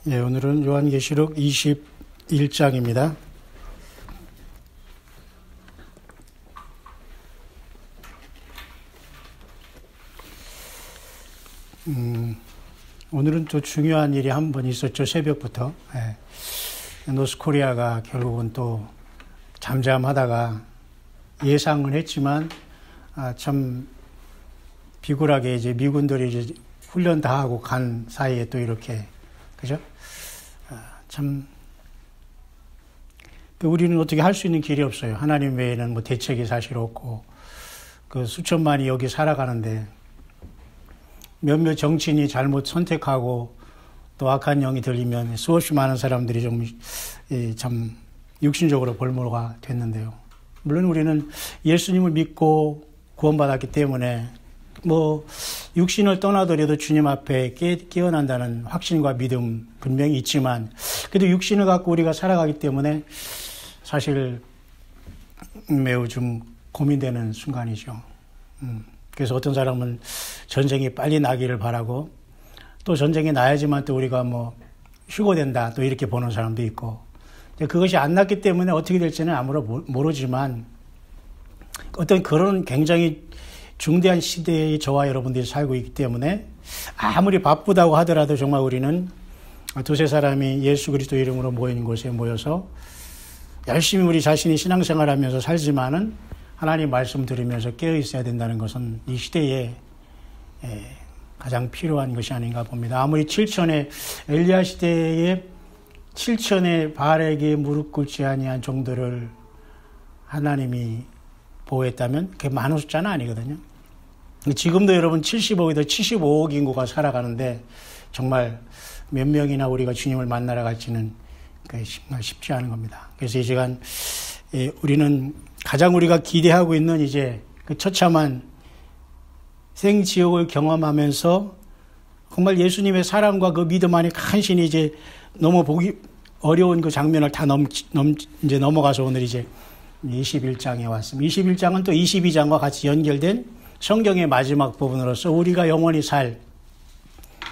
예, 오늘은 요한계시록 21장입니다. 오늘은 또 중요한 일이 한 번 있었죠. 새벽부터. 예. 노스코리아가 결국은 또 잠잠하다가 예상은 했지만, 참 비굴하게 이제 미군들이 이제 훈련 다 하고 간 사이에 또 이렇게, 그죠? 참, 우리는 어떻게 할 수 있는 길이 없어요. 하나님 외에는 뭐 대책이 사실 없고, 그 수천만이 여기 살아가는데, 몇몇 정치인이 잘못 선택하고 또 악한 영이 들리면 수없이 많은 사람들이 참 육신적으로 벌모가 됐는데요. 물론 우리는 예수님을 믿고 구원받았기 때문에 뭐 육신을 떠나더라도 주님 앞에 깨어난다는 확신과 믿음 분명히 있지만, 그래도 육신을 갖고 우리가 살아가기 때문에 사실 매우 좀 고민되는 순간이죠. 그래서 어떤 사람은 전쟁이 빨리 나기를 바라고, 또 전쟁이 나야지만 또 우리가 뭐 휴고된다 또 이렇게 보는 사람도 있고, 그것이 안 났기 때문에 어떻게 될지는 아무도 모르지만, 어떤 그런 굉장히 중대한 시대에 저와 여러분들이 살고 있기 때문에 아무리 바쁘다고 하더라도 정말 우리는 두세 사람이 예수 그리스도 이름으로 모이는 곳에 모여서 열심히 우리 자신이 신앙생활하면서 살지만은 하나님 말씀 들으면서 깨어 있어야 된다는 것은 이 시대에 가장 필요한 것이 아닌가 봅니다. 아무리 7천의 엘리야 시대에 7천의 바알에게 무릎 꿇지 아니한 종들을 하나님이 보호했다면 그게 많은 숫자는 아니거든요. 지금도 여러분 75억에도 75억 인구가 살아가는데 정말 몇 명이나 우리가 주님을 만나러 갈지는 정말 쉽지 않은 겁니다. 그래서 이 시간 우리는 가장 우리가 기대하고 있는 이제 그 처참한 생지옥을 경험하면서 정말 예수님의 사랑과 그 믿음 안에 간신히 이제 넘어보기 어려운 그 장면을 다 이제 넘어가서 오늘 이제 21장에 왔습니다. 21장은 또 22장과 같이 연결된 성경의 마지막 부분으로서 우리가 영원히 살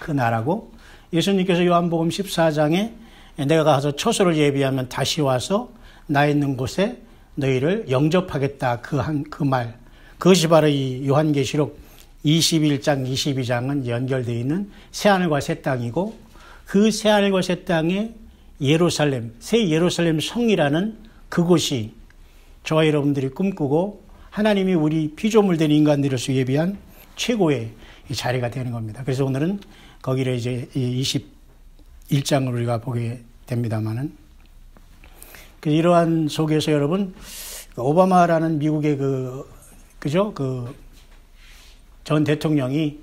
그 나라고, 예수님께서 요한복음 14장에 내가 가서 처소를 예비하면 다시 와서 나 있는 곳에 너희를 영접하겠다 그 말, 그것이 바로 이 요한계시록 21장 22장은 연결되어 있는 새하늘과 새 땅이고, 그 새하늘과 새 땅에 예루살렘, 새 예루살렘 성이라는 그곳이 저와 여러분들이 꿈꾸고 하나님이 우리 피조물된 인간들에서 예비한 최고의 자리가 되는 겁니다. 그래서 오늘은 거기를 이제 21장을 우리가 보게 됩니다만은, 이러한 속에서 여러분, 오바마라는 미국의 그죠? 전 대통령이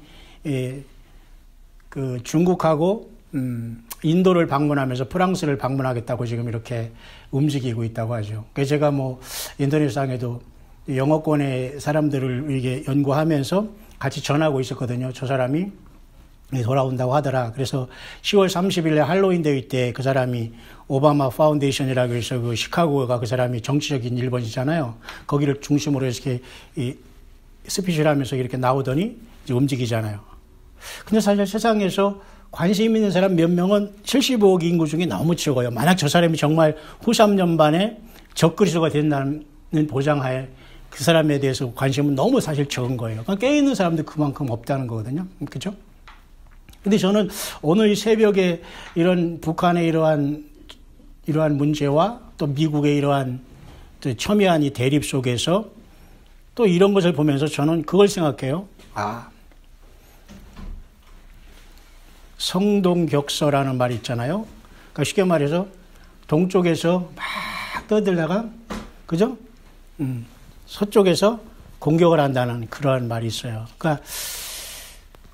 중국하고 인도를 방문하면서 프랑스를 방문하겠다고 지금 이렇게 움직이고 있다고 하죠. 그래서 제가 뭐 인터넷상에도 영어권의 사람들을 이게 연구하면서 같이 전하고 있었거든요. 저 사람이 돌아온다고 하더라. 그래서 10월 30일에 할로윈 데이 때 그 사람이 오바마 파운데이션이라고 해서 그 시카고가 그 사람이 정치적인 일본이잖아요. 거기를 중심으로 이렇게 스피치를 하면서 이렇게 나오더니 이제 움직이잖아요. 근데 사실 세상에서 관심 있는 사람 몇 명은 75억 인구 중에 너무 적어요. 만약 저 사람이 정말 후 3년 반에 적그리스도가 된다는 보장하에 그 사람에 대해서 관심은 너무 사실 적은 거예요. 그러니까 깨어있는 사람도 그만큼 없다는 거거든요. 그죠? 근데 저는 오늘 이 새벽에 이런 북한의 이러한 문제와 또 미국의 이러한 첨예한 이 대립 속에서 또 이런 것을 보면서 저는 그걸 생각해요. 성동격서라는 말이 있잖아요. 그러니까 쉽게 말해서 동쪽에서 막 떠들다가, 그죠? 서쪽에서 공격을 한다는 그러한 말이 있어요. 그러니까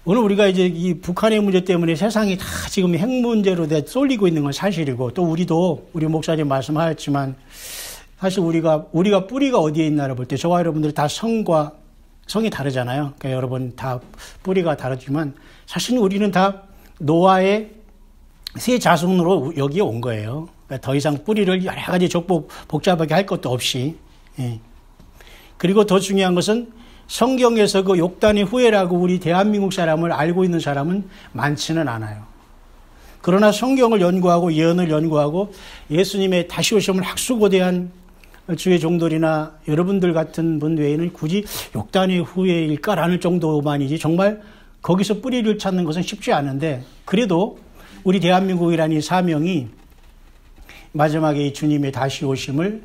오늘 우리가 이제 이 북한의 문제 때문에 세상이 다 지금 핵 문제로 쏠리고 있는 건 사실이고, 또 우리 목사님 말씀하셨지만 사실 우리가 뿌리가 어디에 있나를 볼 때 저와 여러분들이 다 성이 다르잖아요. 그러니까 여러분 다 뿌리가 다르지만 사실 우리는 다 노아의 새 자손으로 여기에 온 거예요. 그러니까 더 이상 뿌리를 여러 가지 복잡하게 할 것도 없이. 예. 그리고 더 중요한 것은 성경에서 그 욕단의 후예라고 우리 대한민국 사람을 알고 있는 사람은 많지는 않아요. 그러나 성경을 연구하고 예언을 연구하고 예수님의 다시 오심을 학수고대한 주의 종들이나 여러분들 같은 분 외에는 굳이 욕단의 후예일까라는 정도만이지 정말 거기서 뿌리를 찾는 것은 쉽지 않은데, 그래도 우리 대한민국이라는 이 사명이 마지막에 주님의 다시 오심을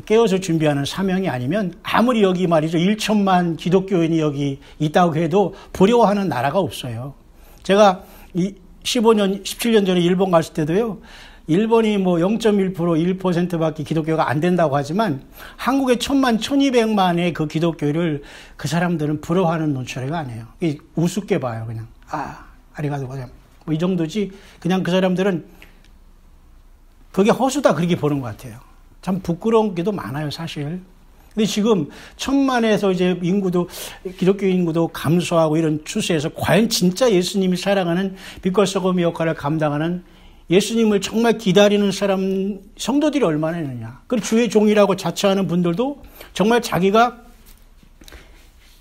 깨어서 준비하는 사명이 아니면 아무리 여기 말이죠 1천만 기독교인이 여기 있다고 해도 부러워하는 나라가 없어요. 제가 15년 17년 전에 일본 갔을 때도요, 일본이 뭐 0.1% 1%밖에 기독교가 안 된다고 하지만 한국의 1000만 1200만의 그 기독교를 그 사람들은 부러워하는 눈초리가 아니에요. 우습게 봐요. 그냥 아리가도 그냥 뭐 이 정도지. 그냥 그 사람들은 그게 허수다 그렇게 보는 것 같아요. 참 부끄러운 게도 많아요, 사실. 근데 지금 1000만에서 이제 인구도, 기독교 인구도 감소하고 이런 추세에서 과연 진짜 예수님이 사랑하는 빛과 소금의 역할을 감당하는 예수님을 정말 기다리는 사람, 성도들이 얼마나 있느냐. 그리고 주의 종이라고 자처하는 분들도 정말 자기가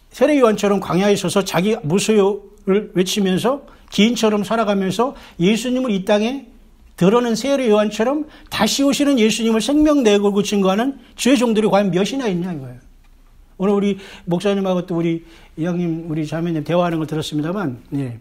세례요한처럼 광야에 서서 자기 무소유를 외치면서 기인처럼 살아가면서 예수님을 이 땅에 드러낸 세례요한처럼 다시 오시는 예수님을 생명 내걸고 증거하는 주의 종들이 과연 몇이나 있냐 이거예요. 오늘 우리 목사님하고 또 우리 이장님, 우리 자매님 대화하는 걸 들었습니다만, 예.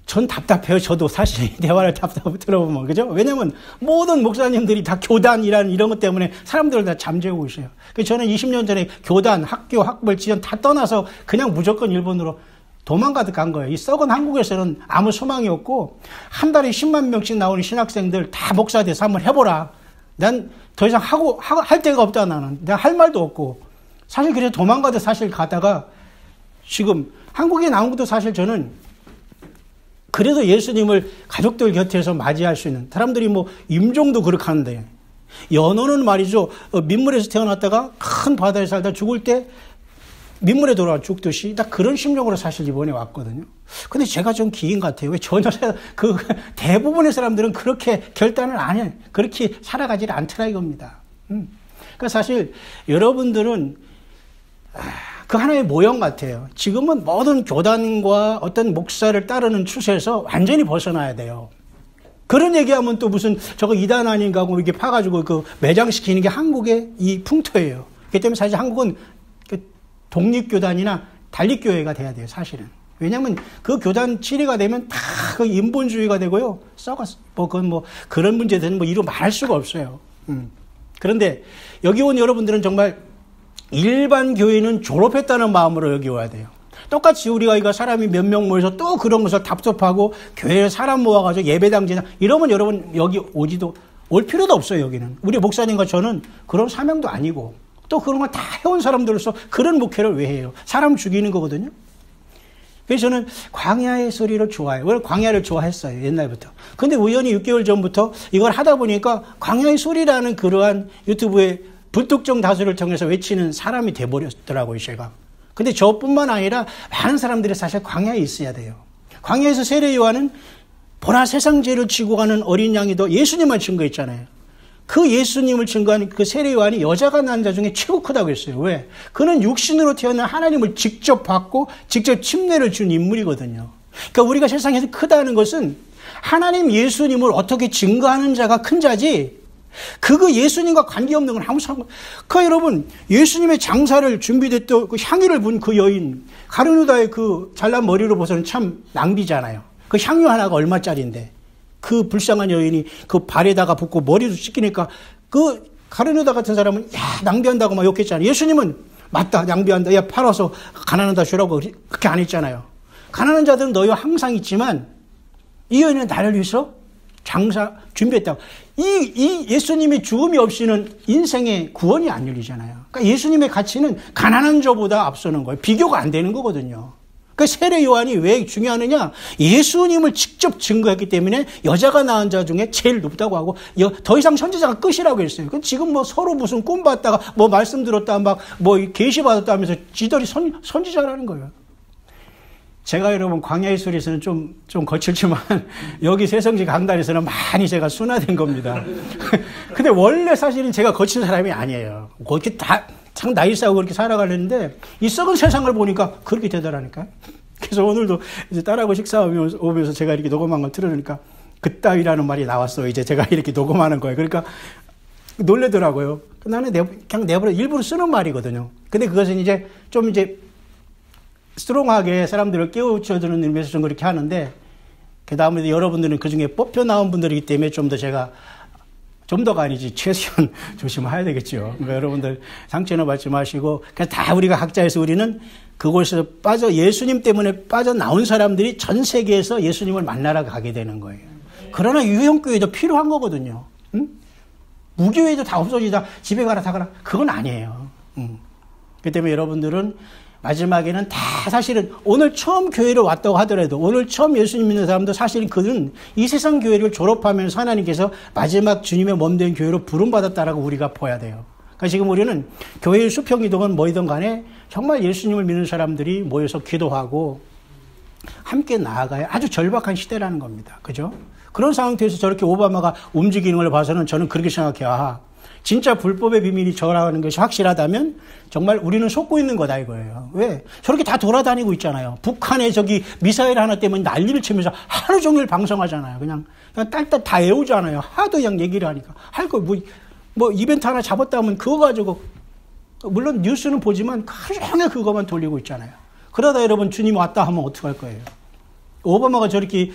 전 답답해요. 저도 사실 대화를 들어보면. 그죠? 왜냐면 모든 목사님들이 다 교단이라는 이런 것 때문에 사람들을 다 잠재우고 있어요. 그래서 저는 20년 전에 교단, 학교, 학벌, 지연 다 떠나서 그냥 무조건 일본으로 도망가듯 간 거예요. 이 썩은 한국에서는 아무 소망이 없고 한 달에 10만 명씩 나오는 신학생들 다 목사 돼서 한번 해보라. 난 더 이상 할 데가 없다 나는. 내가 할 말도 없고. 사실 그래서 도망가듯 사실 가다가 지금 한국에 나온 것도 사실 저는 그래도 예수님을 가족들 곁에서 맞이할 수 있는, 사람들이 뭐 임종도 그렇게 하는데, 연호는 말이죠, 민물에서 태어났다가 큰 바다에 살다 죽을 때 민물에 돌아와 죽듯이 딱 그런 심정으로 사실 이번에 왔거든요. 근데 제가 좀 기인 것 같아요. 왜 전혀 대부분의 사람들은 그렇게 결단을 안 해, 그렇게 살아가지 않더라 이겁니다. 그러니까 사실 여러분들은 그 하나의 모형 같아요. 지금은 모든 교단과 어떤 목사를 따르는 추세에서 완전히 벗어나야 돼요. 그런 얘기하면 또 무슨 저거 이단 아닌가 하고 이렇게 파가지고 그 매장시키는 게 한국의 이 풍토예요. 그렇기 때문에 사실 한국은 독립교단이나 단립교회가 돼야 돼요, 사실은. 왜냐하면 그 교단 치리가 되면 다 그 인본주의가 되고요. 썩었어. 그건 그런 문제들은 이루 말할 수가 없어요. 그런데 여기 온 여러분들은 정말 일반 교회는 졸업했다는 마음으로 여기 와야 돼요. 똑같이 우리가 이거 사람이 몇 명 모여서 또 그런 것을 답답하고 교회에 사람 모아가지고 예배당지나 이러면 여러분 여기 올 필요도 없어요, 여기는. 우리 목사님과 저는 그런 사명도 아니고 또 그런 걸 다 해온 사람들로서 그런 목회를 왜 해요? 사람 죽이는 거거든요. 그래서 저는 광야의 소리를 좋아해요. 원래 광야를 좋아했어요, 옛날부터. 근데 우연히 6개월 전부터 이걸 하다 보니까 광야의 소리라는 그러한 유튜브에 불특정 다수를 통해서 외치는 사람이 돼버렸더라고요, 제가. 근데 저뿐만 아니라 많은 사람들이 사실 광야에 있어야 돼요. 광야에서 세례 요한은 보라 세상 죄를 지고 가는 어린 양이도 예수님만 증거했잖아요. 그 예수님을 증거한 그 세례 요한이 여자가 낳은 자 중에 최고 크다고 했어요. 왜? 그는 육신으로 태어난 하나님을 직접 받고 직접 침례를 준 인물이거든요. 그러니까 우리가 세상에서 크다는 것은 하나님 예수님을 어떻게 증거하는 자가 큰 자지, 그거 예수님과 관계없는 건 아무 상관. 그러니까 여러분, 예수님의 장사를 준비됐던 그 향유를 분 그 여인, 가룟유다의 그 잘난 머리로 보서는 참 낭비잖아요. 그 향유 하나가 얼마짜리인데. 그 불쌍한 여인이 그 발에다가 붓고 머리도 씻기니까 그 가룟유다 같은 사람은 낭비한다고 막 욕했잖아요. 예수님은 맞다, 낭비한다, 팔아서 가난한 자 주라고 그렇게 안 했잖아요. 가난한 자들은 너희와 항상 있지만 이 여인은 나를 위해서 장사 준비했다고. 이 예수님의 죽음이 없이는 인생의 구원이 안 열리잖아요. 그러니까 예수님의 가치는 가난한 자보다 앞서는 거예요. 비교가 안 되는 거거든요. 그 세례 요한이 왜 중요하느냐? 예수님을 직접 증거했기 때문에 여자가 낳은 자 중에 제일 높다고 하고, 더 이상 선지자가 끝이라고 했어요. 지금 서로 무슨 꿈 봤다가 말씀 들었다 계시 받았다 하면서 지들이 선지자라는 거예요. 제가 여러분 광야의 소리에서는 좀 거칠지만 여기 새성지 강단에서는 많이 제가 순화된 겁니다. 근데 원래 사실은 제가 거친 사람이 아니에요. 그렇게 참 나이 싸고 그렇게 살아가려는데 이 썩은 세상을 보니까 그렇게 되더라니까요. 그래서 오늘도 이제 딸하고 식사하면서 제가 이렇게 녹음한 걸 들으니까 그따위라는 말이 나왔어요. 이제 제가 이렇게 녹음하는 거예요. 그러니까 놀래더라고요. 나는 그냥 내버려 일부러 쓰는 말이거든요. 근데 그것은 이제 좀 이제 스트롱하게 사람들을 깨우쳐주는 의미에서 좀 그렇게 하는데, 그 다음에 여러분들은 그 중에 뽑혀 나온 분들이기 때문에 좀 더 제가 좀 더가 아니지 최소한 조심해야 되겠죠. 그러니까 여러분들 상처는 받지 마시고, 그냥 다 우리가 각자에서 우리는 그곳에서 예수님 때문에 빠져나온 사람들이 전 세계에서 예수님을 만나러 가게 되는 거예요. 그러나 유형교회도 필요한 거거든요. 응? 무교회도 다 없어지다 집에 가라 다 가라 그건 아니에요. 그 때문에 여러분들은 마지막에는 다 사실은 오늘 처음 교회를 왔다고 하더라도, 오늘 처음 예수님 믿는 사람도 사실은 그들은 이 세상 교회를 졸업하면서 하나님께서 마지막 주님의 몸된 교회로 부름받았다라고 우리가 봐야 돼요. 그러니까 지금 우리는 교회의 수평이든 뭐이든 간에 정말 예수님을 믿는 사람들이 모여서 기도하고 함께 나아가야 아주 절박한 시대라는 겁니다. 그죠? 그런 상태에서 저렇게 오바마가 움직이는 걸 봐서는 저는 그렇게 생각해요. 진짜 불법의 비밀이 저라는 것이 확실하다면 정말 우리는 속고 있는 거다 이거예요. 왜? 저렇게 다 돌아다니고 있잖아요. 북한에 저기 미사일 하나 때문에 난리를 치면서 하루 종일 방송하잖아요. 그냥 딸딸 다 애우잖아요. 하도 그냥 얘기를 하니까. 할 거 뭐 이벤트 하나 잡았다면 그거 가지고, 물론 뉴스는 보지만 하루 종일 그거만 돌리고 있잖아요. 그러다 여러분 주님 왔다 하면 어떡할 거예요? 오바마가 저렇게,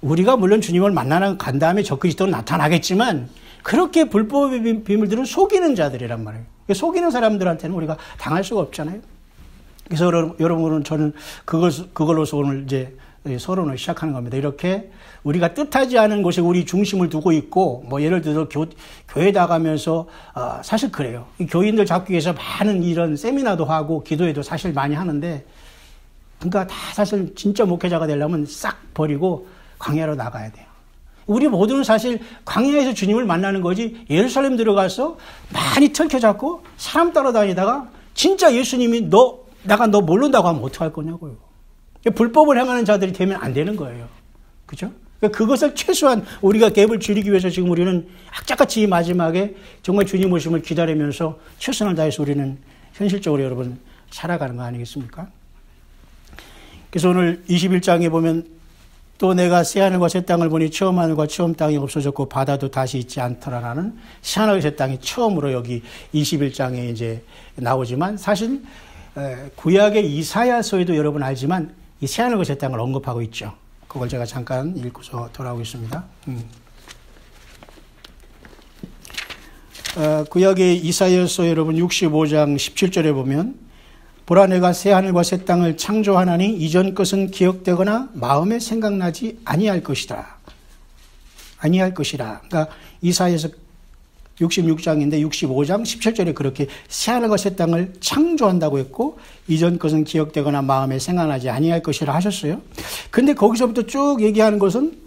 우리가 물론 주님을 만나러 간 다음에 적그리스도는 나타나겠지만 그렇게 불법의 비밀들은 속이는 자들이란 말이에요. 속이는 사람들한테는 우리가 당할 수가 없잖아요. 그래서 여러분은 저는 그걸로서 오늘 이제 서론을 시작하는 겁니다. 이렇게 우리가 뜻하지 않은 곳에 우리 중심을 두고 있고, 뭐 예를 들어 교회 나가면서 사실 그래요. 교인들 잡기 위해서 많은 이런 세미나도 하고 기도회도 사실 많이 하는데, 그러니까 다 사실 진짜 목회자가 되려면 싹 버리고 광야로 나가야 돼요. 우리 모두는 사실 광야에서 주님을 만나는 거지, 예루살렘 들어가서 많이 털켜잡고 사람 따라다니다가 진짜 예수님이 내가 너 모른다고 하면 어떡할 거냐고요. 불법을 행하는 자들이 되면 안 되는 거예요. 그죠? 그것을 최소한 우리가 갭을 줄이기 위해서 지금 우리는 악착같이 마지막에 정말 주님 오심을 기다리면서 최선을 다해서 우리는 현실적으로 여러분 살아가는 거 아니겠습니까? 그래서 오늘 21장에 보면 또 내가 새하늘과 새 땅을 보니 처음 하늘과 처음 땅이 없어졌고 바다도 다시 있지 않더라라는 새하늘과 새 땅이 처음으로 여기 21장에 이제 나오지만, 사실 구약의 이사야서에도 여러분 알지만 이 새하늘과 새 땅을 언급하고 있죠. 그걸 제가 잠깐 읽고서 돌아오겠습니다. 구약의 이사야서 여러분 65장 17절에 보면, 보라 내가 새하늘과 새 땅을 창조하나니 이전 것은 기억되거나 마음에 생각나지 아니할 것이다. 아니할 것이라. 그러니까 이사야서 66장인데 65장 17절에 그렇게 새하늘과 새 땅을 창조한다고 했고, 이전 것은 기억되거나 마음에 생각나지 아니할 것이라 하셨어요. 근데 거기서부터 쭉 얘기하는 것은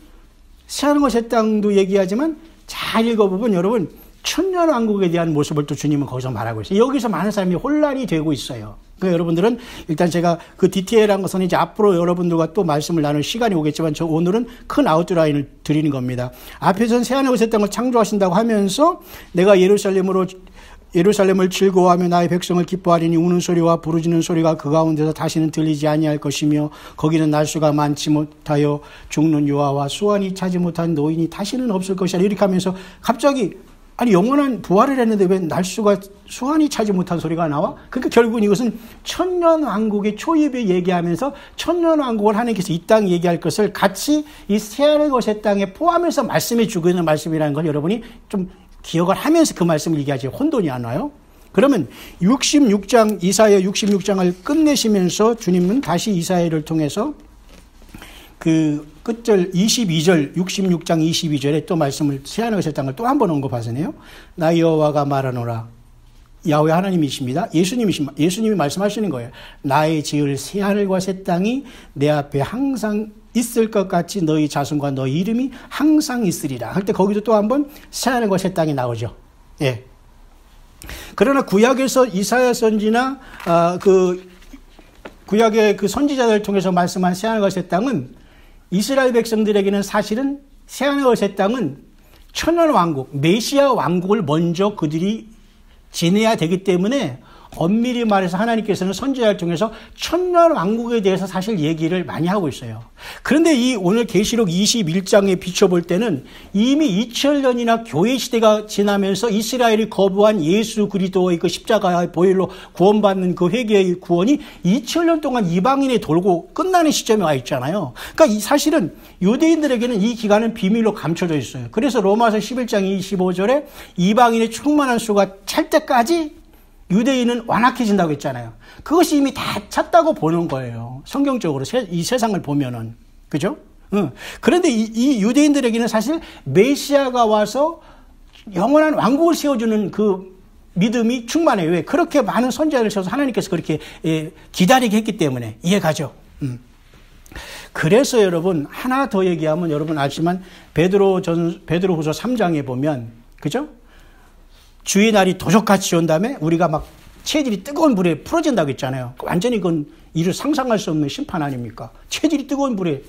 새하늘과 새 땅도 얘기하지만 잘 읽어보면 여러분 천년왕국에 대한 모습을 또 주님은 거기서 말하고 있어요. 여기서 많은 사람이 혼란이 되고 있어요. 그러니까 여러분들은 일단 제가 그 디테일한 것은 이제 앞으로 여러분들과 또 말씀을 나눌 시간이 오겠지만, 저 오늘은 큰 아웃라인을 드리는 겁니다. 앞에서는 새하늘과 새 땅을 창조하신다고 하면서 내가 예루살렘을 즐거워하며 나의 백성을 기뻐하리니 우는 소리와 부르짖는 소리가 그 가운데서 다시는 들리지 아니할 것이며 거기는 날수가 많지 못하여 죽는 유아와 수완이 차지 못한 노인이 다시는 없을 것이라. 이렇게 하면서 갑자기 아니 영원한 부활을 했는데 왜 날수가 수완이 차지 못한 소리가 나와? 그러니까 결국은 이것은 천년왕국의 초입에 얘기하면서 천년왕국을 하나님께서 이 땅 얘기할 것을 같이 이 새하늘과 새 땅에 포함해서 말씀해 주고 있는 말씀이라는 걸 여러분이 좀 기억을 하면서 그 말씀을 얘기하지 혼돈이 안 와요. 그러면 66장 이사야 66장을 끝내시면서 주님은 다시 이사야를 통해서 그 끝절 22절 66장 22절에 또 말씀을 새하늘과 새 땅을 또 한 번 언급하시네요. 나 여호와가 말하노라. 야훼 하나님이십니다. 예수님이 말씀하시는 거예요. 나의 지을 새하늘과 새 땅이 내 앞에 항상 있을 것 같이 너희 자손과 너희 이름이 항상 있으리라. 할 때 거기도 또 한 번 새하늘과 새 땅이 나오죠. 예. 그러나 구약에서 이사야 선지나 그 구약의 그 선지자들을 통해서 말씀한 새하늘과 새 땅은 이스라엘 백성들에게는 사실은 새하늘과 새 땅은 천년 왕국, 메시아 왕국을 먼저 그들이 지내야 되기 때문에 엄밀히 말해서 하나님께서는 선지자를 통해서 천년 왕국에 대해서 사실 얘기를 많이 하고 있어요. 그런데 이 오늘 계시록 21장에 비춰볼 때는 이미 2000년이나 교회 시대가 지나면서 이스라엘이 거부한 예수 그리스도의 그 십자가의 보혈로 구원받는 그 회개의 구원이 2000년 동안 이방인에 돌고 끝나는 시점에 와 있잖아요. 그러니까 사실은 유대인들에게는 이 기간은 비밀로 감춰져 있어요. 그래서 로마서 11장 25절에 이방인의 충만한 수가 찰 때까지 유대인은 완악해진다고 했잖아요. 그것이 이미 다 찼다고 보는 거예요. 성경적으로 이 세상을 보면은. 그죠? 그런데 이 유대인들에게는 사실 메시아가 와서 영원한 왕국을 세워주는 그 믿음이 충만해요. 왜? 그렇게 많은 선지자를 세워서 하나님께서 그렇게 기다리게 했기 때문에. 이해가죠? 그래서 여러분 하나 더 얘기하면 여러분 아시지만 베드로후서 3장에 보면 그죠? 주의 날이 도적같이 온 다음에 우리가 막 체질이 뜨거운 불에 풀어진다고 했잖아요. 완전히 그건 이를 상상할 수 없는 심판 아닙니까? 체질이 뜨거운 불에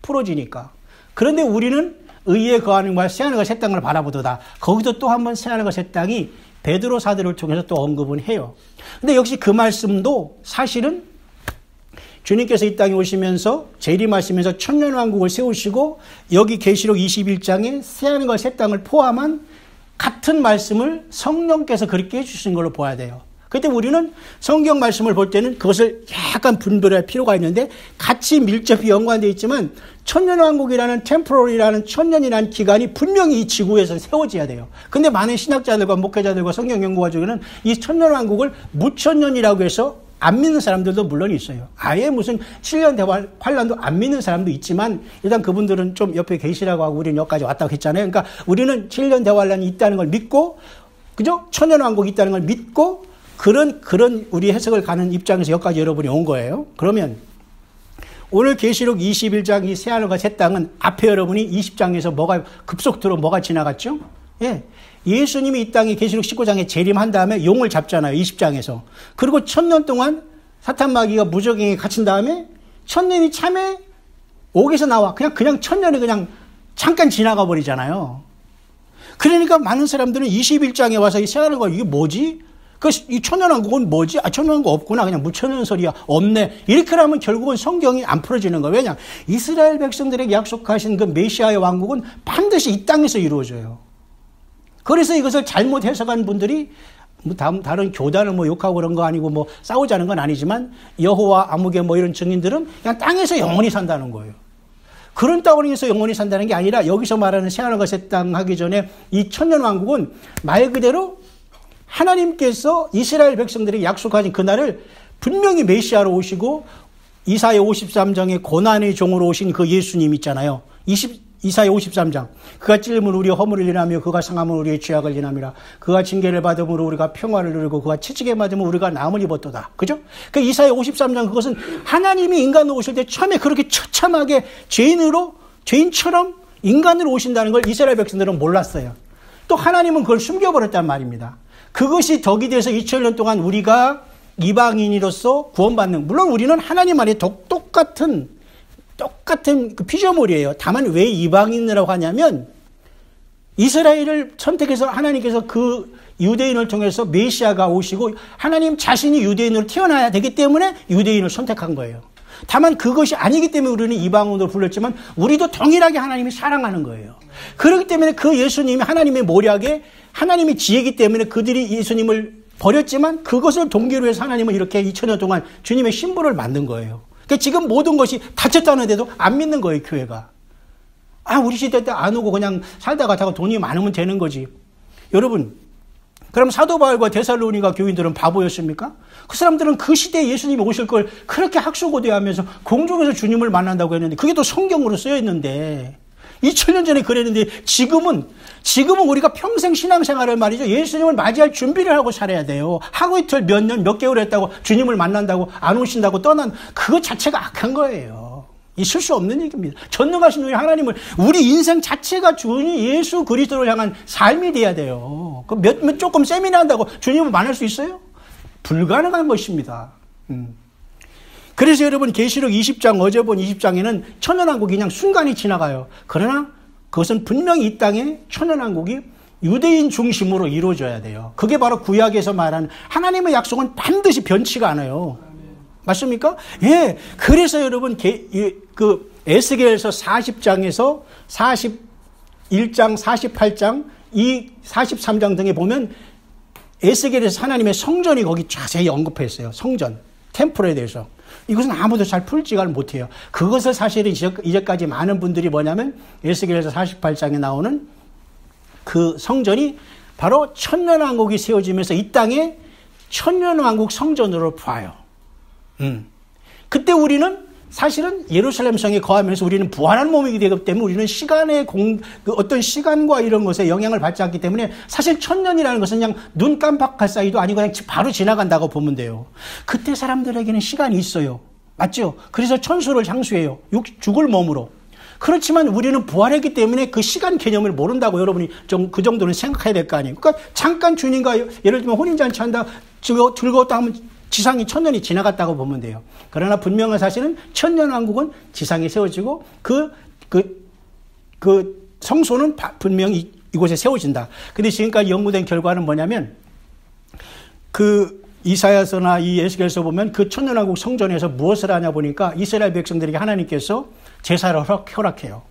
풀어지니까. 그런데 우리는 의에 거하는 과 새하늘과 새 땅을 바라보도다. 거기서 또 한 번 새하늘과 새 땅이 베드로 사도를 통해서 또 언급은 해요. 근데 역시 그 말씀도 사실은 주님께서 이 땅에 오시면서 재림하시면서 천년왕국을 세우시고 여기 계시록 21장에 새하늘과 새 땅을 포함한 같은 말씀을 성령께서 그렇게 해주신 걸로 봐야 돼요. 그때 우리는 성경 말씀을 볼 때는 그것을 약간 분별할 필요가 있는데 같이 밀접히 연관되어 있지만 천년왕국이라는 템포럴이라는 천년이라는 기간이 분명히 이 지구에서 세워져야 돼요. 근데 많은 신학자들과 목회자들과 성경 연구가 중에는 이 천년왕국을 무천년이라고 해서 안 믿는 사람들도 물론 있어요. 아예 무슨 7년 환란도 안 믿는 사람도 있지만 일단 그분들은 좀 옆에 계시라고 하고 우리는 여기까지 왔다고 했잖아요. 그러니까 우리는 7년 대환란이 있다는 걸 믿고 그죠? 천년왕국이 있다는 걸 믿고 그런 우리 해석을 가는 입장에서 여기까지 여러분이 온 거예요. 그러면 오늘 계시록 21장 이 새하늘과 새 땅은 앞에 여러분이 20장에서 급속도로 뭐가 지나갔죠? 예. 예수님이 이 땅에 계시록 19장에 재림한 다음에 용을 잡잖아요. 20장에서. 그리고 1000년 동안 사탄 마귀가 무적행에 갇힌 다음에 1000년이 참에 옥에서 나와. 그냥 1000년이 그냥 잠깐 지나가 버리잖아요. 그러니까 많은 사람들은 21장에 와서 이 새하늘과 이게 뭐지? 이 천년왕국은 뭐지? 천년왕국 없구나. 그냥 무천년설이야. 없네. 이렇게 하면 결국은 성경이 안 풀어지는 거예요. 왜냐? 이스라엘 백성들에게 약속하신 그 메시아의 왕국은 반드시 이 땅에서 이루어져요. 그래서 이것을 잘못 해석한 분들이 다른 교단을 욕하고 그런 거 아니고 싸우자는 건 아니지만 여호와 아무개 이런 증인들은 그냥 땅에서 영원히 산다는 거예요. 그런 땅에서 영원히 산다는 게 아니라 여기서 말하는 새하늘과 새 땅 하기 전에 이 천년왕국은 말 그대로 하나님께서 이스라엘 백성들에게 약속하신 그날을 분명히 메시아로 오시고 이사야 53장에 고난의 종으로 오신 그 예수님 있잖아요. 이사야 53장. 그가 찔림은 우리의 허물을 인하며 그가 상함은 우리의 죄악을 인함이라. 그가 징계를 받음으로 우리가 평화를 누리고 그가 채찍에 맞으면 우리가 나음을 입었도다. 그죠? 그 이사야 53장 그것은 하나님이 인간으로 오실 때 처음에 그렇게 처참하게 죄인처럼 인간으로 오신다는 걸 이스라엘 백성들은 몰랐어요. 또 하나님은 그걸 숨겨버렸단 말입니다. 그것이 덕이 돼서 2000년 동안 우리가 이방인으로서 구원받는, 물론 우리는 하나님 안에 똑같은 그 피조물이에요. 다만 왜 이방인이라고 하냐면 이스라엘을 선택해서 하나님께서 그 유대인을 통해서 메시아가 오시고 하나님 자신이 유대인으로 태어나야 되기 때문에 유대인을 선택한 거예요. 다만 그것이 아니기 때문에 우리는 이방인으로 불렀지만 우리도 동일하게 하나님이 사랑하는 거예요. 그렇기 때문에 그 예수님이 하나님의 모략에 하나님의 지혜이기 때문에 그들이 예수님을 버렸지만 그것을 동기로 해서 하나님은 이렇게 2000년 동안 주님의 신부를 만든 거예요. 그러니까 지금 모든 것이 닫혔다는데도 안 믿는 거예요, 교회가. 우리 시대 때 안 오고 그냥 살다가 돈이 많으면 되는 거지. 여러분, 그럼 사도 바울과 데살로니가 교인들은 바보였습니까? 그 사람들은 그 시대에 예수님이 오실 걸 그렇게 학수고대하면서 공중에서 주님을 만난다고 했는데 그게 또 성경으로 쓰여 있는데 2000년 전에 그랬는데 지금은 우리가 평생 신앙생활을 말이죠. 예수님을 맞이할 준비를 하고 살아야 돼요. 하루 이틀 몇 년, 몇 개월 했다고 주님을 만난다고 안 오신다고 떠난 그것 자체가 악한 거예요. 있을 수 없는 얘기입니다. 전능하신 우리 하나님을 우리 인생 자체가 주님 예수 그리스도를 향한 삶이 돼야 돼요. 그 조금 세미나한다고 주님을 만날 수 있어요? 불가능한 것입니다. 그래서 여러분 계시록 20장 어제 본 20장에는 천년왕국이 그냥 순간이 지나가요. 그러나 그것은 분명히 이 땅에 천년왕국이 유대인 중심으로 이루어져야 돼요. 그게 바로 구약에서 말하는 하나님의 약속은 반드시 변치가 않아요. 맞습니까? 예. 그래서 여러분, 에스겔서 40장에서 41장, 48장, 43장 등에 보면 에스겔에서 하나님의 성전이 거기 자세히 언급했어요. 성전, 템플에 대해서. 이것은 아무도 잘 풀지가 못해요. 그것을 사실은 이제까지 많은 분들이 뭐냐면 에스겔에서 48장에 나오는 그 성전이 바로 천년왕국이 세워지면서 이 땅에 천년왕국 성전으로 봐요. 그때 우리는 사실은 예루살렘 성에 거하면서 우리는 부활한 몸이기 되기 때문에 우리는 시간의 어떤 시간과 이런 것에 영향을 받지 않기 때문에 사실 천년이라는 것은 그냥 눈 깜빡할 사이도 아니고 그냥 바로 지나간다고 보면 돼요. 그때 사람들에게는 시간이 있어요. 맞죠? 그래서 천수를 장수해요. 죽을 몸으로. 그렇지만 우리는 부활했기 때문에 그 시간 개념을 모른다고 여러분이 좀 그 정도는 생각해야 될 거 아니에요. 그러니까 잠깐 주님과 예를 들면 혼인잔치 한다, 즐거웠다 하면 지상이 천년이 지나갔다고 보면 돼요. 그러나 분명한 사실은 천년왕국은 지상에 세워지고 그 성소는 분명히 이곳에 세워진다. 근데 지금까지 연구된 결과는 뭐냐면 이사야서나 이 에스겔서 보면 그 천년왕국 성전에서 무엇을 하냐 보니까 이스라엘 백성들에게 하나님께서 제사를 허락해요.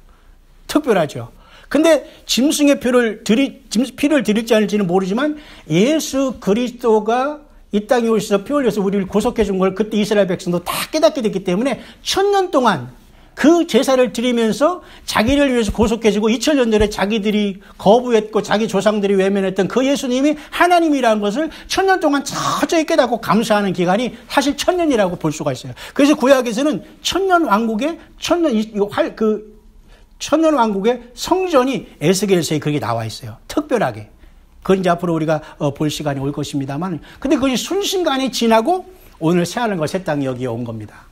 특별하죠. 근데 짐승의 피를 드릴지 않을지는 모르지만 예수 그리스도가 이 땅에 오셔서 피 흘려서 우리를 구속해 준 걸 그때 이스라엘 백성도 다 깨닫게 됐기 때문에 1000년 동안 그 제사를 드리면서 자기를 위해서 구속해주고 2000년 전에 자기들이 거부했고 자기 조상들이 외면했던 그 예수님이 하나님이라는 것을 1000년 동안 철저히 깨닫고 감사하는 기간이 사실 1000년이라고 볼 수가 있어요. 그래서 구약에서는 천년왕국의 성전이 에스겔서에 그게 나와 있어요. 특별하게. 그건 이제 앞으로 우리가 볼 시간이 올 것입니다만. 근데 그것이 순식간에 지나고 오늘 새하늘과 새 땅이 여기에 온 겁니다.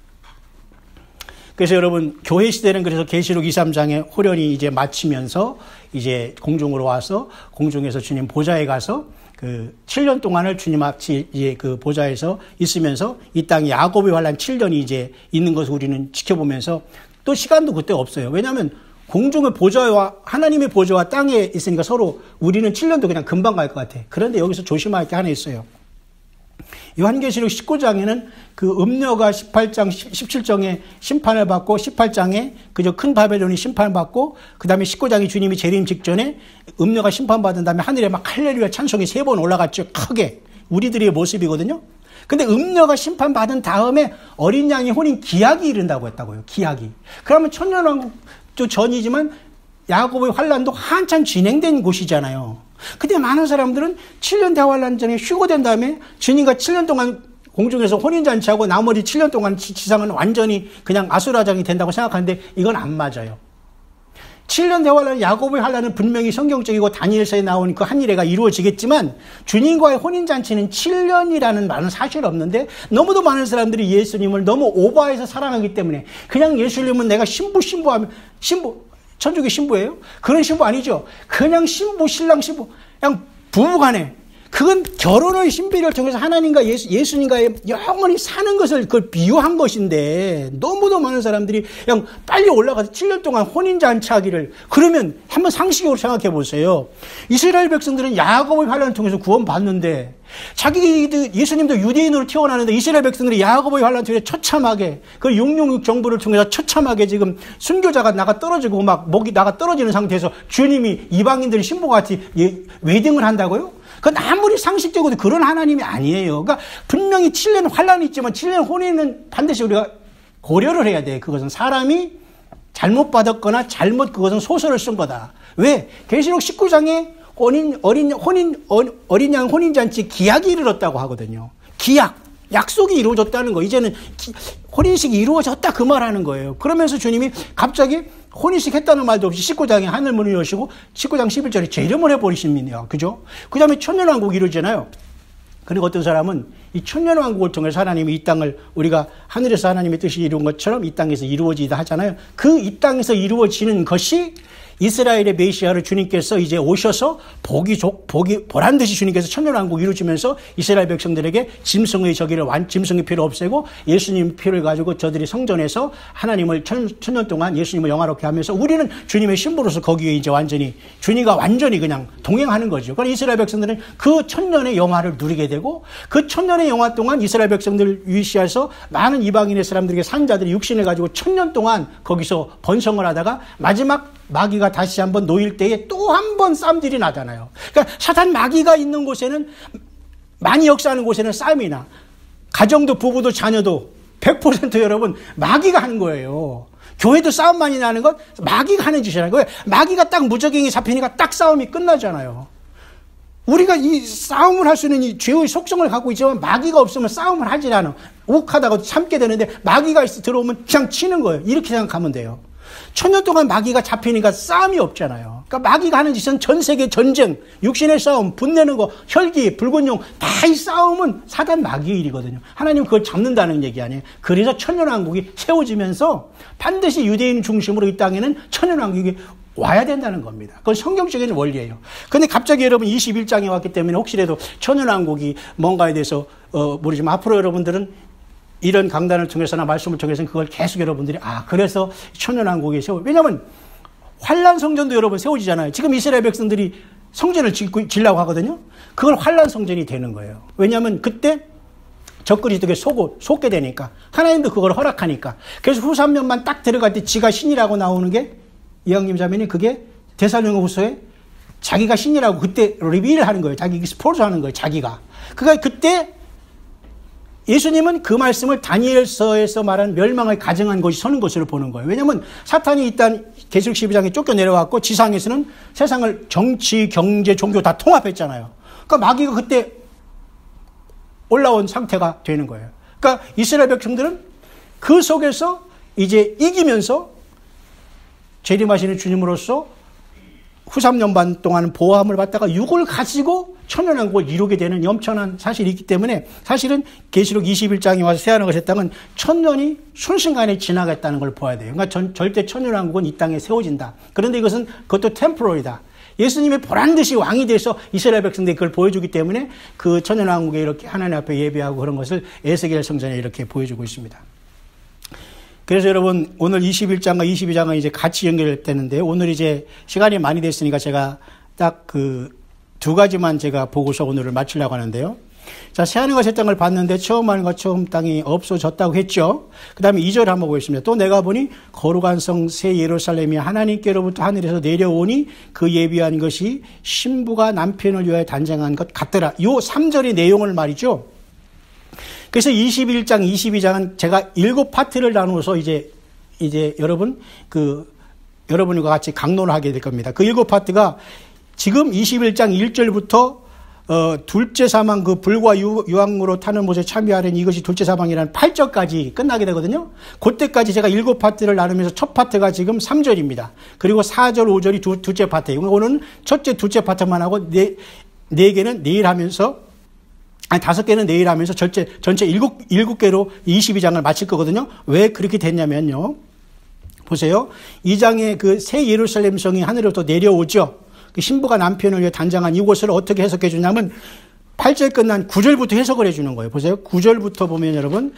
그래서 여러분, 교회 시대는 그래서 계시록 2, 3장에 호련히 이제 마치면서 이제 공중으로 와서 공중에서 주님 보좌에 가서 그 7년 동안을 주님 앞에 이제 그 보좌에서 있으면서 이 땅에 야곱의 환란 7년이 이제 있는 것을 우리는 지켜보면서 또 시간도 그때 없어요. 왜냐하면 공중의 보좌와 하나님의 보좌와 땅에 있으니까 서로 우리는 7년도 그냥 금방 갈 것 같아. 그런데 여기서 조심할 게 하나 있어요. 요한계시록 19장에는 그 음녀가 18장, 17장에 심판을 받고 18장에 그저 큰 바벨론이 심판을 받고 그 다음에 19장에 주님이 재림 직전에 음녀가 심판받은 다음에 하늘에 막 할렐루야 찬송이 3번 올라갔죠. 크게. 우리들의 모습이거든요. 근데 음녀가 심판받은 다음에 어린 양의 혼인 기약이 이른다고 했다고요. 기약이. 그러면 천년왕국 전이지만 야곱의 환란도 한참 진행된 곳이잖아요. 근데 많은 사람들은 7년 대환란 전에 휴고 된 다음에 주님과 7년 동안 공중에서 혼인잔치하고 나머지 7년 동안 지상은 완전히 그냥 아수라장이 된다고 생각하는데 이건 안 맞아요. 7년 대환란 야곱의 환란은 분명히 성경적이고 다니엘서에 나온 그 한 일회가 이루어지겠지만 주님과의 혼인잔치는 7년이라는 말은 사실 없는데 너무도 많은 사람들이 예수님을 너무 오버해서 사랑하기 때문에 그냥 예수님은 내가 신부하면 천주교 신부예요? 그런 신부 아니죠. 그냥 신부, 신랑 신부, 그냥 부부간에 그건 결혼의 신비를 통해서 하나님과 예수님과의 영원히 사는 것을 그걸 비유한 것인데 너무도 많은 사람들이 그냥 빨리 올라가서 7년 동안 혼인잔치 하기를 그러면 한번 상식적으로 생각해 보세요. 이스라엘 백성들은 야곱의 환란을 통해서 구원받는데 자기들 예수님도 유대인으로 태어나는데 이스라엘 백성들이 야곱의 환란 통해서 처참하게 그 666 정부를 통해서 처참하게 지금 순교자가 나가 떨어지고 막 목이 나가 떨어지는 상태에서 주님이 이방인들 신부같이 웨딩을 한다고요? 그건 아무리 상식적으로 그런 하나님이 아니에요. 그러니까 분명히 7년 환란이 있지만 7년 혼인은 반드시 우리가 고려를 해야 돼. 그것은 사람이 잘못 받았거나 그것은 소설을 쓴 거다. 왜? 계시록 19장에 어린 양 혼인잔치 기약이 이르렀다고 하거든요. 기약. 약속이 이루어졌다는 거. 이제는 혼인식이 이루어졌다 그 말하는 거예요. 그러면서 주님이 갑자기 혼인식 했다는 말도 없이 19장에 하늘문을 여시고 19장 11절에 재림을 해버리십니다. 그죠? 그 다음에 천년왕국이 이루어지잖아요. 그리고 어떤 사람은 이 천년왕국을 통해서 하나님이 이 땅을 우리가 하늘에서 하나님의 뜻이 이룬 것처럼 이 땅에서 이루어지다 하잖아요. 그 이 땅에서 이루어지는 것이 이스라엘의 메시아를 주님께서 이제 오셔서 복이 보란 듯이 주님께서 천년왕국 이루어지면서 이스라엘 백성들에게 짐승의 짐승의 피를 없애고 예수님 피를 가지고 저들이 성전에서 하나님을 천년 동안 예수님을 영화롭게 하면서 우리는 주님의 신부로서 거기에 이제 완전히 주님과 완전히 그냥 동행하는 거죠. 그러니까 이스라엘 백성들은 그 천년의 영화를 누리게 되고 그 천년의 영화 동안 이스라엘 백성들 위시해서 많은 이방인의 사람들에게 산자들이 육신을 가지고 천년 동안 거기서 번성을 하다가 마지막 마귀가 다시 한번 놓일 때에 또 한 번 싸움들이 나잖아요. 그러니까 사탄 마귀가 있는 곳에는 많이 역사하는 곳에는 싸움이 나. 가정도 부부도 자녀도 100% 여러분 마귀가 하는 거예요. 교회도 싸움 많이 나는 건 마귀가 하는 짓이라는 거예요. 마귀가 딱 무적행이 잡히니까 딱 싸움이 끝나잖아요. 우리가 이 싸움을 할 수 있는 이 죄의 속성을 갖고 있지만 마귀가 없으면 싸움을 하질 않아. 욱하다가도 참게 되는데 마귀가 들어오면 그냥 치는 거예요. 이렇게 생각하면 돼요. 천년 동안 마귀가 잡히니까 싸움이 없잖아요. 그러니까 마귀가 하는 짓은 전 세계 전쟁, 육신의 싸움, 분내는 거, 혈기, 붉은 용, 다 이 싸움은 사단 마귀의 일이거든요. 하나님 그걸 잡는다는 얘기 아니에요. 그래서 천년왕국이 세워지면서 반드시 유대인 중심으로 이 땅에는 천년왕국이 와야 된다는 겁니다. 그건 성경적인 원리예요. 그런데 갑자기 여러분 21장에 왔기 때문에 혹시라도 천년왕국이 뭔가에 대해서 모르지만 앞으로 여러분들은 이런 강단을 통해서나 말씀을 통해서는 그걸 계속 여러분들이 그래서 천년왕국이 왜냐하면 환란 성전도 여러분 세워지잖아요. 지금 이스라엘 백성들이 성전을 지려고 하거든요. 그걸 환란 성전이 되는 거예요. 왜냐하면 그때 적그리스도에게 속게 되니까 하나님도 그걸 허락하니까. 그래서 후산면만 딱 들어갈 때 지가 신이라고 나오는 게 이왕님 자매님 그게 데살로니가후서에 자기가 신이라고 그때 리빌 하는 거예요. 자기 스포츠 하는 거예요. 자기가. 그러니까 그때 예수님은 그 말씀을 다니엘서에서 말한 멸망을 가정한 것이 서는 것으로 보는 거예요. 왜냐하면 사탄이 일단 계시록 12장에 쫓겨내려왔고 지상에서는 세상을 정치, 경제, 종교 다 통합했잖아요. 그러니까 마귀가 그때 올라온 상태가 되는 거예요. 그러니까 이스라엘 백성들은 그 속에서 이제 이기면서 재림하시는 주님으로서 후 3년 반 동안 보호함을 받다가 육을 가지고 천년왕국을 이루게 되는 엄청난 사실이 있기 때문에 사실은 계시록 21장에 와서 세하는 것의 땅은 천년이 순식간에 지나갔다는 걸 보아야 돼요. 그러니까 절대 천년왕국은 이 땅에 세워진다. 그런데 이것은 그것도 템포럴이다. 예수님이 보란듯이 왕이 돼서 이스라엘 백성들이 그걸 보여주기 때문에 그 천년왕국에 이렇게 하나님 앞에 예배하고 그런 것을 에스겔 성전에 이렇게 보여주고 있습니다. 그래서 여러분 오늘 21장과 22장은 이제 같이 연결되는데 오늘 이제 시간이 많이 됐으니까 제가 딱 그 두 가지만 제가 보고서 오늘을 마치려고 하는데요. 자, 새하늘과 새 땅을 봤는데 처음 하늘과 처음 땅이 없어졌다고 했죠. 그 다음에 2절 한번 보겠습니다. 또 내가 보니 거룩한 성 새 예루살렘이 하나님께로부터 하늘에서 내려오니 그 예비한 것이 신부가 남편을 위하여 단장한 것 같더라. 요 3절의 내용을 말이죠. 그래서 21장, 22장은 제가 7파트를 나누어서 이제 여러분, 여러분과 같이 강론을 하게 될 겁니다. 그 7파트가 지금 21장 1절부터, 둘째 사망 그 불과 유황으로 타는 못에 참여하려니 이것이 둘째 사망이라는 8절까지 끝나게 되거든요. 그때까지 제가 7파트를 나누면서 첫 파트가 지금 3절입니다. 그리고 4절, 5절이 둘째 파트예요. 오늘은 첫째, 둘째 파트만 하고 네 개는 내일 하면서 5개는 내일 하면서 전체 7개로 22장을 마칠 거거든요. 왜 그렇게 됐냐면요. 보세요. 2장에 그 새 예루살렘 성이 하늘로부터 내려오죠. 그 신부가 남편을 위해 단장한 이곳을 어떻게 해석해 주냐면 8절 끝난 9절부터 해석을 해 주는 거예요. 보세요. 9절부터 보면 여러분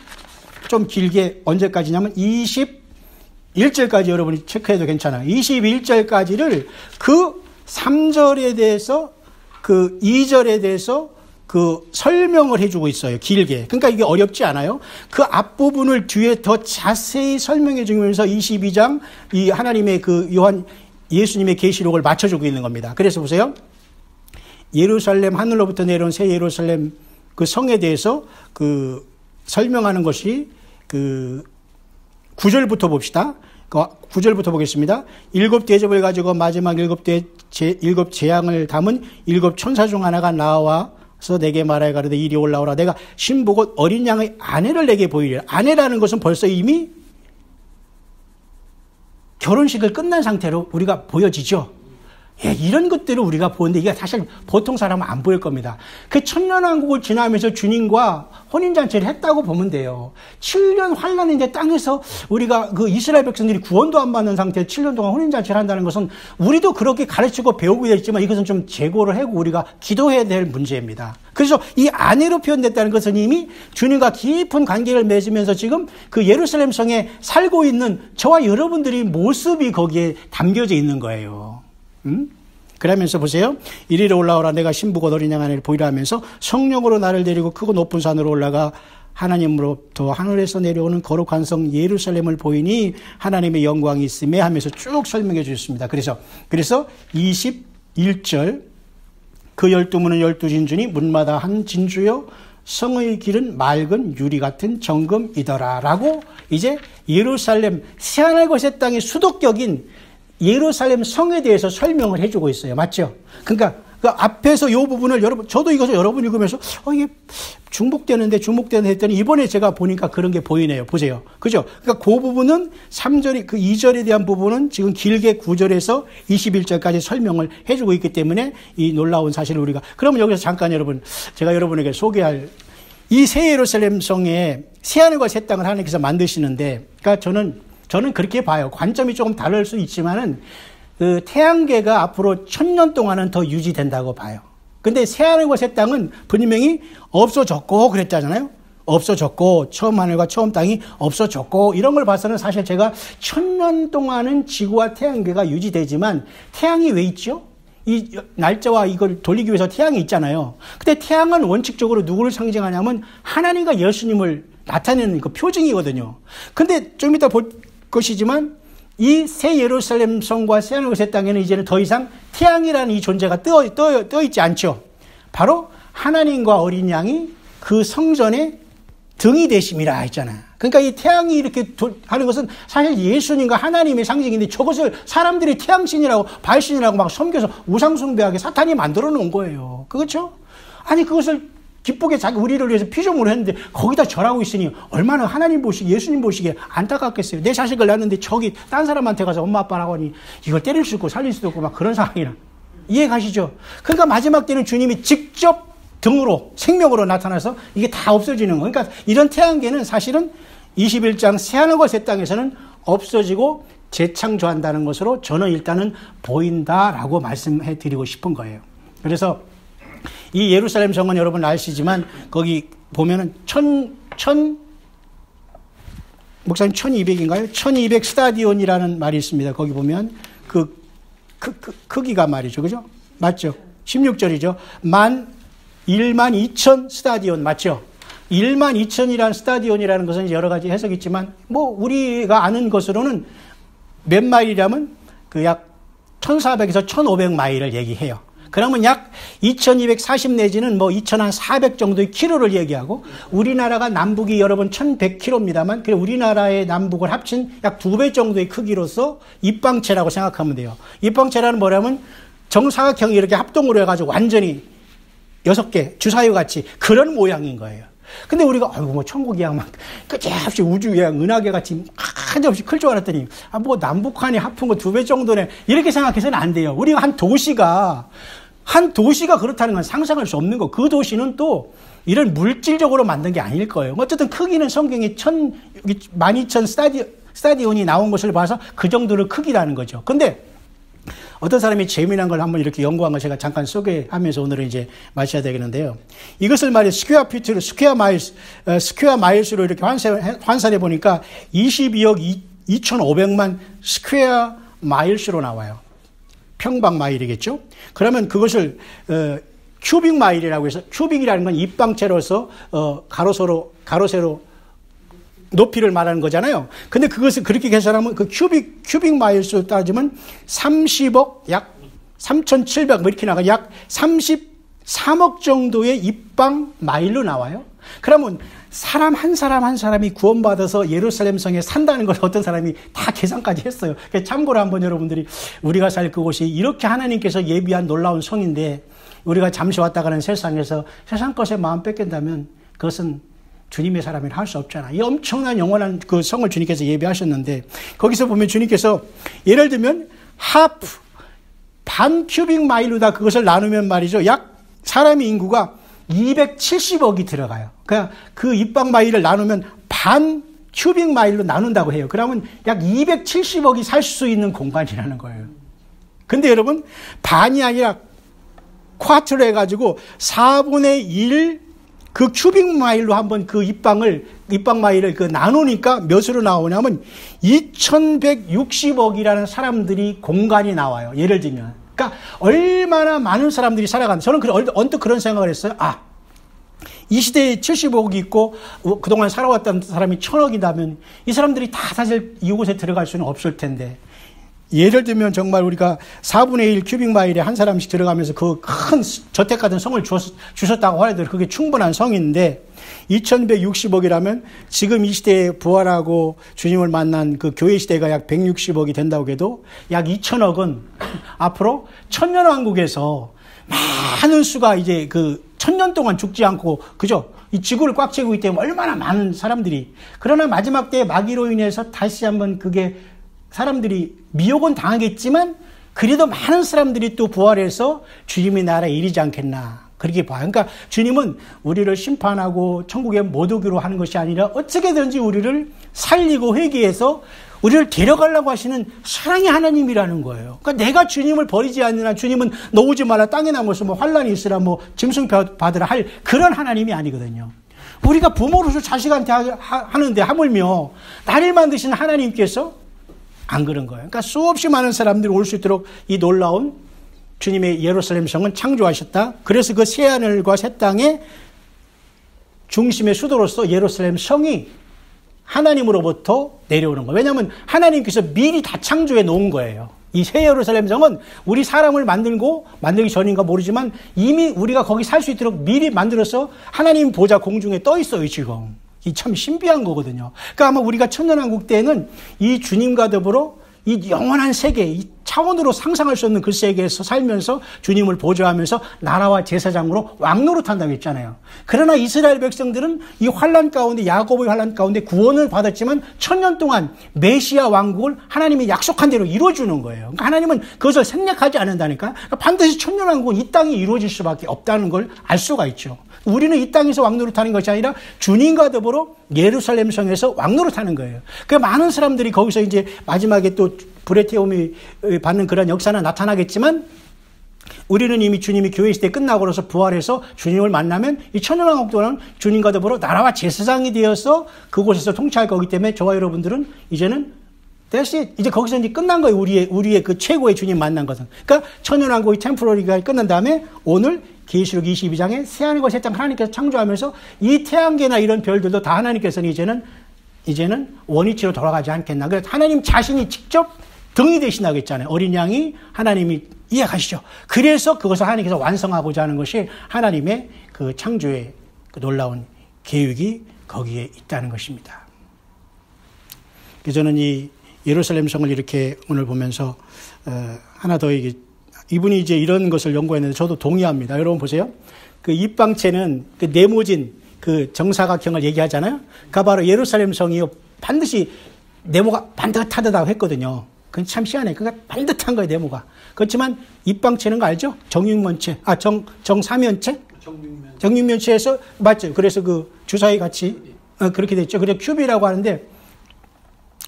좀 길게 언제까지냐면 21절까지 여러분이 체크해도 괜찮아요. 21절까지를 그 3절에 대해서 그 2절에 대해서 그 설명을 해주고 있어요. 길게. 그러니까 이게 어렵지 않아요. 그 앞부분을 뒤에 더 자세히 설명해 주면서 22장 이 하나님의 그 예수님의 계시록을 맞춰주고 있는 겁니다. 그래서 보세요. 예루살렘 하늘로부터 내려온 새 예루살렘 그 성에 대해서 그 설명하는 것이 그 9절부터 봅시다. 9절부터 보겠습니다. 7 대접을 가지고 마지막 7 재앙을 담은 7 천사 중 하나가 나와서 내게 말하여 가로되 이리 올라오라. 내가 신부 곧 어린 양의 아내를 내게 보이리라. 아내라는 것은 벌써 이미 결혼식을 끝난 상태로 우리가 보여지죠. 예, 이런 것들을 우리가 보는데 이게 사실 보통 사람은 안 보일 겁니다. 그 천년왕국을 지나면서 주님과 혼인잔치를 했다고 보면 돼요. 7년 환란인데 땅에서 우리가 그 이스라엘 백성들이 구원도 안 받는 상태에서 7년 동안 혼인잔치를 한다는 것은 우리도 그렇게 가르치고 배우고 있지만 이것은 좀 재고를 하고 우리가 기도해야 될 문제입니다. 그래서 이 아내로 표현됐다는 것은 이미 주님과 깊은 관계를 맺으면서 지금 그 예루살렘 성에 살고 있는 저와 여러분들의 모습이 거기에 담겨져 있는 거예요. 그러면서 보세요. 이리로 올라오라 내가 신부고 어린 양 아내를 보이라 하면서 성령으로 나를 데리고 크고 높은 산으로 올라가 하나님으로부터 하늘에서 내려오는 거룩한 성 예루살렘을 보이니 하나님의 영광이 있음에 하면서 쭉 설명해 주셨습니다. 그래서 21절 그 12문은 12진주니 문마다 한 진주요 성의 길은 맑은 유리 같은 정금이더라 라고 이제 예루살렘 새하늘 것의 땅의 수도격인 예루살렘 성에 대해서 설명을 해주고 있어요. 맞죠? 그러니까 그 앞에서 이 부분을 저도 이것을 여러 번 읽으면서 이게 중복되는데 했더니 이번에 제가 보니까 그런 게 보이네요. 보세요. 그죠? 그러니까 그 부분은 3절이 그 2절에 대한 부분은 지금 길게 9절에서 21절까지 설명을 해주고 있기 때문에 이 놀라운 사실을 우리가 그러면 여기서 잠깐 제가 여러분에게 소개할 이 새 예루살렘 성에 새하늘과 새 땅을 하나님께서 만드시는데 그러니까 저는 그렇게 봐요. 관점이 조금 다를 수 있지만은, 그 태양계가 앞으로 1000년 동안은 더 유지된다고 봐요. 근데 새하늘과 새 땅은 분명히 없어졌고 그랬잖아요. 없어졌고, 처음 하늘과 처음 땅이 없어졌고, 이런 걸 봐서는 사실 제가 1000년 동안은 지구와 태양계가 유지되지만, 태양이 왜 있죠? 이 날짜와 이걸 돌리기 위해서 태양이 있잖아요. 근데 태양은 원칙적으로 누구를 상징하냐면, 하나님과 예수님을 나타내는 그 표징이거든요. 근데 좀 이따 볼 것이지만 이 새 예루살렘 성과 새 하늘 새 땅에는 이제는 더 이상 태양이라는 이 존재가 떠 있지 않죠. 바로 하나님과 어린 양이 그 성전의 등이 되심이라 했잖아요. 그러니까 이 태양이 이렇게 하는 것은 사실 예수님과 하나님의 상징인데 저것을 사람들이 태양신이라고 발신이라고 막 섬겨서 우상숭배하게 사탄이 만들어 놓은 거예요. 그렇죠? 아니 그것을 기쁘게 자기 우리를 위해서 피조물을 했는데 거기다 절하고 있으니 얼마나 하나님 보시기에 예수님 보시기에 안타깝겠어요. 내 자식을 낳았는데 저기 딴 사람한테 가서 엄마 아빠라고 하니 이걸 때릴 수 있고 살릴 수도 없고 막 그런 상황이라. 이해 가시죠? 그러니까 마지막 때는 주님이 직접 등으로 생명으로 나타나서 이게 다 없어지는 거예요. 그러니까 이런 태양계는 사실은 21장 새하늘과 새 땅에서는 없어지고 재창조한다는 것으로 저는 일단은 보인다라고 말씀해 드리고 싶은 거예요. 그래서 이 예루살렘 성은 여러분 아시지만 거기 보면은 목사님 1200인가요? 1200 스타디온이라는 말이 있습니다. 거기 보면 크기가 말이죠. 그죠? 맞죠? 16절이죠. 12000 스타디온 맞죠? 12000이라는 스타디온이라는 것은 여러 가지 해석이 있지만 우리가 아는 것으로는 몇 마일이라면 그 약 1400에서 1500 마일을 얘기해요. 그러면 약 2240 내지는 2400 정도의 킬로를 얘기하고 우리나라가 남북이 여러분 1100킬로입니다만 그 우리나라의 남북을 합친 약 2배 정도의 크기로서 입방체라고 생각하면 돼요. 입방체라는 뭐냐면 정사각형이 이렇게 합동으로 해가지고 완전히 6개 주사위 같이 그런 모양인 거예요. 근데 우리가 천국이야 막 끝없이 우주야 은하계 같이 한없이 클 줄 알았더니 남북한이 합한 거 2배 정도네 이렇게 생각해서는 안 돼요. 우리가 한 도시가 그렇다는 건 상상할 수 없는 거. 그 도시는 또 이런 물질적으로 만든 게 아닐 거예요. 어쨌든 크기는 성경에 12000 스타디온이 나온 것을 봐서 그 정도로 크기라는 거죠. 근데 어떤 사람이 재미난 걸 한번 이렇게 연구한 걸 제가 잠깐 소개하면서 오늘은 이제 마쳐야 되겠는데요. 이것을 말이에요. 스퀘어 피트로, 스퀘어 마일스로 이렇게 환산해 보니까 22억 2,500만 스퀘어 마일스로 나와요. 평방 마일이겠죠? 그러면 그것을, 큐빅 마일이라고 해서, 큐빅이라는 건 입방체로서, 가로세로 높이를 말하는 거잖아요. 근데 그것을 그렇게 계산하면 그 큐빅 마일수로 따지면 30억, 약 3,700 이렇게 나가 약 33억 정도의 입방 마일로 나와요. 그러면 사람 한 사람이 구원받아서 예루살렘 성에 산다는 걸 어떤 사람이 다 계산까지 했어요. 참고로 한번 여러분들이 우리가 살 그곳이 이렇게 하나님께서 예비한 놀라운 성인데 우리가 잠시 왔다 가는 세상에서 세상 것에 마음 뺏긴다면 그것은 주님의 사람이라 할 수 없잖아. 이 엄청난 영원한 그 성을 주님께서 예비하셨는데 거기서 보면 주님께서 예를 들면 반 큐빅 마일로다 그것을 나누면 말이죠. 약 사람의 인구가 270억이 들어가요. 그러니까 그 입방 마일을 나누면 반 큐빅 마일로 나눈다고 해요. 그러면 약 270억이 살 수 있는 공간이라는 거예요. 근데 여러분, 반이 아니라 쿼터로 해가지고 4분의 1 그 큐빅 마일로 한번 그 입방 마일을 그 나누니까 몇으로 나오냐면 2160억이라는 사람들이 공간이 나와요. 예를 들면. 그러니까 얼마나 많은 사람들이 살아간다. 저는 언뜻 그런 생각을 했어요. 이 시대에 70억이 있고 그동안 살아왔던 사람이 1000억이라면 이 사람들이 다 사실 이곳에 들어갈 수는 없을 텐데, 예를 들면 정말 우리가 4분의 1 큐빅 마일에 한 사람씩 들어가면서 그 큰 저택 같은 성을 주셨다고 하더라도 그게 충분한 성인데 2160억이라면 지금 이 시대에 부활하고 주님을 만난 그 교회 시대가 약 160억이 된다고 해도 약 2000억은 앞으로 천년왕국에서 많은 수가 이제 그 1000년 동안 죽지 않고, 그죠? 이 지구를 꽉 채우고 있기 때문에 얼마나 많은 사람들이, 그러나 마지막 때에 마귀로 인해서 다시 한번 그게 사람들이 미혹은 당하겠지만 그래도 많은 사람들이 또 부활해서 주님의 나라에 이르지 않겠나, 그렇게 봐요. 그러니까 주님은 우리를 심판하고 천국에 못 오기로 하는 것이 아니라 어떻게든지 우리를 살리고 회개해서 우리를 데려가려고 하시는 사랑의 하나님이라는 거예요. 그러니까 내가 주님을 버리지 않는 한 주님은 너 오지 마라, 땅에 남아서 뭐 환란이 있으라, 뭐 짐승 받으라 할 그런 하나님이 아니거든요. 우리가 부모로서 자식한테 하는데 하물며 나를 만드신 하나님께서 안 그런 거예요. 그러니까 수없이 많은 사람들이 올 수 있도록 이 놀라운 주님의 예루살렘 성은 창조하셨다. 그래서 그 새하늘과 새 땅의 중심의 수도로서 예루살렘 성이 하나님으로부터 내려오는 거예요. 왜냐하면 하나님께서 미리 다 창조해 놓은 거예요. 이 새 예루살렘 성은 우리 사람을 만들기 전인가 모르지만 이미 우리가 거기 살 수 있도록 미리 만들어서 하나님 보좌 공중에 떠 있어요, 지금. 이 참 신비한 거거든요. 그러니까 아마 우리가 천년왕국 때에는 이 주님과 더불어 이 영원한 세계, 이 차원으로 상상할 수 없는 그 세계에서 살면서 주님을 보좌하면서 나라와 제사장으로 왕노릇한다고 했잖아요. 그러나 이스라엘 백성들은 이 환란 가운데, 야곱의 환란 가운데 구원을 받았지만 1000년 동안 메시아 왕국을 하나님이 약속한 대로 이루어주는 거예요. 그러니까 하나님은 그것을 생략하지 않는다니까. 그러니까 반드시 천년왕국은 이 땅이 이루어질 수밖에 없다는 걸 알 수가 있죠. 우리는 이 땅에서 왕노릇하는 것이 아니라 주님과 더불어 예루살렘 성에서 왕노릇하는 거예요. 그 많은 사람들이 거기서 이제 마지막에 또 불의 태움이 받는 그런 역사는 나타나겠지만, 우리는 이미 주님이 교회 시대 끝나고로서 부활해서 주님을 만나면 이 천년왕국 동안 주님과 더불어 나라와 제사장이 되어서 그곳에서 통치할 거기 때문에 저와 여러분들은 이제는 이제 거기서 이제 끝난 거예요. 우리의 그 최고의 주님 만난 것은. 그러니까 천년왕국의 템포러리가 끝난 다음에 오늘 계시록 22장에 새하늘과 새 땅 하나님께서 창조하면서 이 태양계나 이런 별들도 다 하나님께서는 이제는 원위치로 돌아가지 않겠나. 그래서 하나님 자신이 직접 등이 되신다고 했잖아요. 어린 양이 하나님이 이해하시죠. 그래서 그것을 하나님께서 완성하고자 하는 것이 하나님의 그 창조의 그 놀라운 계획이 거기에 있다는 것입니다. 그래서 저는 이 예루살렘 성을 이렇게 오늘 보면서 하나 더 이분이 이제 이런 것을 연구했는데 저도 동의합니다. 여러분 보세요. 그 입방체는 그 네모진 그 정사각형을 얘기하잖아요. 그러니까 바로 예루살렘 성이요, 반드시 네모가 반듯하다고 했거든요. 그건 참 희한해. 그러니까 반듯한 거예요, 네모가. 그렇지만 입방체는 거 알죠? 정육면체, 정사면체? 정육면체에서 맞죠. 그래서 그 주사위 같이 그렇게 됐죠. 그래서 큐빅이라고 하는데,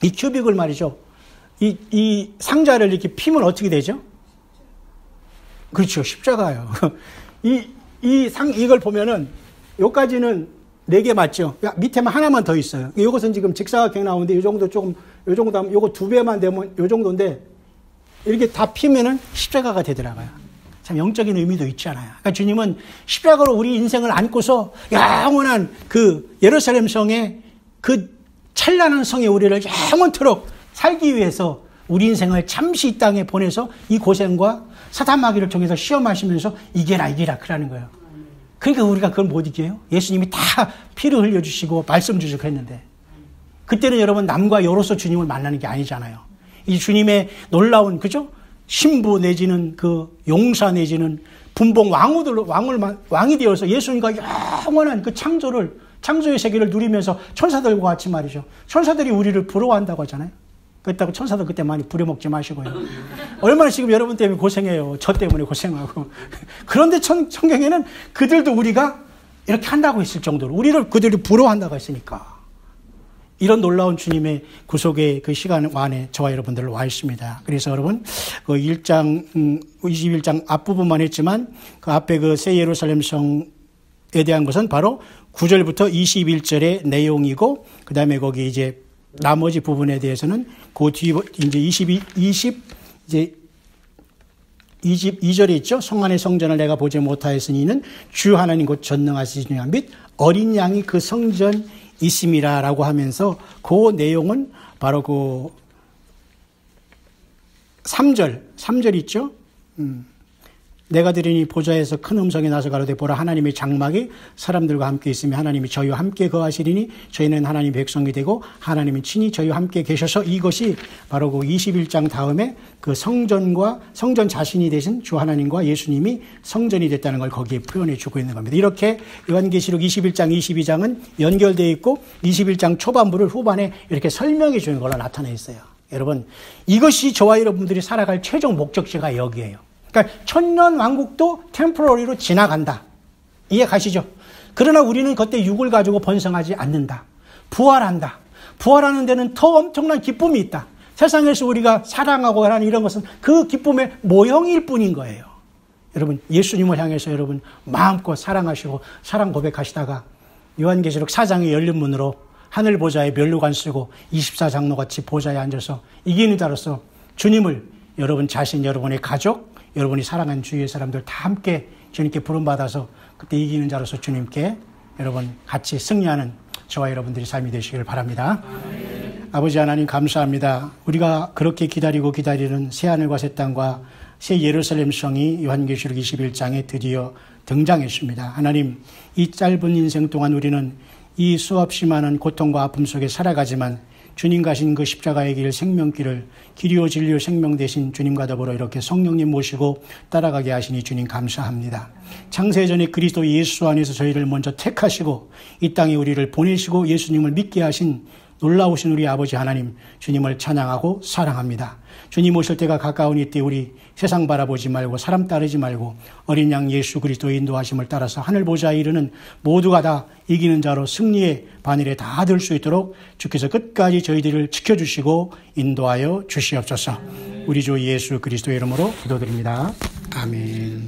이 큐빅을 말이죠. 이 상자를 이렇게 피면 어떻게 되죠? 그렇죠. 십자가예요. 이걸 보면은, 요까지는 4개 맞죠? 밑에만 하나만 더 있어요. 요것은 지금 직사각형 나오는데, 요 정도 하면, 요거 2배만 되면 요 정도인데, 이렇게 다 피면은 십자가가 되더라고요. 참 영적인 의미도 있잖아요. 그러니까 주님은 십자가로 우리 인생을 안고서 영원한 그 예루살렘 성의 그 찬란한 성에 우리를 영원토록 살기 위해서 우리 인생을 잠시 이 땅에 보내서 이 고생과 사탄 마귀를 통해서 시험하시면서 이겨라 그러는 거예요. 그러니까 우리가 그걸 못 이겨요. 예수님이 다 피를 흘려주시고 말씀 주시고 했는데, 그때는 여러분 남과 여로서 주님을 만나는 게 아니잖아요. 이 주님의 놀라운, 그죠? 신부 내지는 그 용사 내지는 분봉 왕이 되어서 예수님과 영원한 그 창조의 세계를 누리면서 천사들과 같이 말이죠. 천사들이 우리를 부러워한다고 하잖아요. 그렇다고 천사도 그때 많이 부려먹지 마시고요. 얼마나 지금 여러분 때문에 고생해요. 저 때문에 고생하고. 그런데 성경에는 그들도 우리가 이렇게 한다고 했을 정도로 그들이 부러워한다고 했으니까. 이런 놀라운 주님의 구속의 그 시간 안에 저와 여러분들 와 있습니다. 그래서 여러분, 그 21장 앞부분만 했지만 그 앞에 그 새 예루살렘 성에 대한 것은 바로 9절부터 21절의 내용이고, 그 다음에 거기 이제 나머지 부분에 대해서는 그 뒤 이제 22절에 있죠. 성 안의 성전을 내가 보지 못하였으니는 주 하나님 곧 전능하시니라 및 어린 양이 그 성전 있음이라 라고 하면서 그 내용은 바로 그 3절 있죠. 내가 들으니 보좌에서 큰 음성이 나서 가로되 보라 하나님의 장막이 사람들과 함께 있으며 하나님이 저희와 함께 거하시리니 저희는 하나님의 백성이 되고 하나님은 친히 저희와 함께 계셔서, 이것이 바로 그 21장 다음에 그 성전 자신이 되신 주 하나님과 예수님이 성전이 됐다는 걸 거기에 표현해 주고 있는 겁니다. 이렇게 요한계시록 21장 22장은 연결되어 있고 21장 초반부를 후반에 이렇게 설명해 주는 걸로 나타나 있어요. 여러분, 이것이 저와 여러분들이 살아갈 최종 목적지가 여기에요. 그러니까 천년 왕국도 템포러리로 지나간다. 이해 가시죠? 그러나 우리는 그때 육을 가지고 번성하지 않는다. 부활한다. 부활하는 데는 더 엄청난 기쁨이 있다. 세상에서 우리가 사랑하고 하는 이런 것은 그 기쁨의 모형일 뿐인 거예요. 여러분, 예수님을 향해서 여러분 마음껏 사랑하시고 사랑 고백하시다가 요한계시록 4장의 열린 문으로 하늘 보좌에 면류관 쓰고 24장로 같이 보좌에 앉아서 이기는 자로서 주님을 여러분 자신, 여러분의 가족, 여러분이 사랑하는 주위의 사람들 다 함께 주님께 부름받아서 그때 이기는 자로서 주님께 여러분 같이 승리하는 저와 여러분들이 삶이 되시길 바랍니다. 아멘. 아버지 하나님 감사합니다. 우리가 그렇게 기다리는 새하늘과 새 땅과 새 예루살렘 성이 요한계시록 21장에 드디어 등장했습니다. 하나님, 이 짧은 인생 동안 우리는 이 수없이 많은 고통과 아픔 속에 살아가지만 주님 가신 그 십자가의 길, 생명길을 길이요 진리요 생명 되신 주님과 더불어 이렇게 성령님 모시고 따라가게 하시니 주님 감사합니다. 창세전에 그리스도 예수 안에서 저희를 먼저 택하시고 이 땅에 우리를 보내시고 예수님을 믿게 하신 놀라우신 우리 아버지 하나님, 주님을 찬양하고 사랑합니다. 주님 오실 때가 가까운 이때 우리 세상 바라보지 말고 사람 따르지 말고 어린 양 예수 그리스도의 인도하심을 따라서 하늘 보좌에 이르는 모두가 다 이기는 자로 승리의 바늘에 다 들 수 있도록 주께서 끝까지 저희들을 지켜주시고 인도하여 주시옵소서. 우리 주 예수 그리스도의 이름으로 기도드립니다. 아멘.